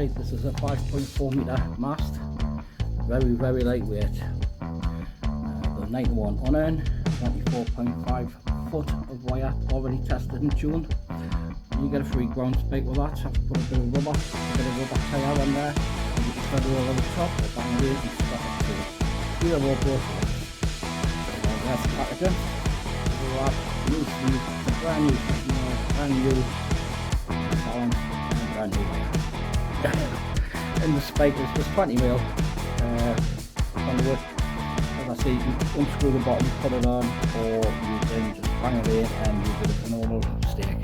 side. This is a 5.4 metre mast, very lightweight. The 91 unearned, 24.5 foot of wire, already tested and tuned. You get a free ground spike with that. Have to put a bit of rubber tyre on there, and you can thread it over the top, or bang it and stop it to it. Either or both. That's the packaging. New sleeve, brand new customer, brand new talent, and brand new wire. And the spike is just 20 mil conduit. As I say, you can unscrew the bottom, put it on, or you can just bang it in and use it as a normal stake.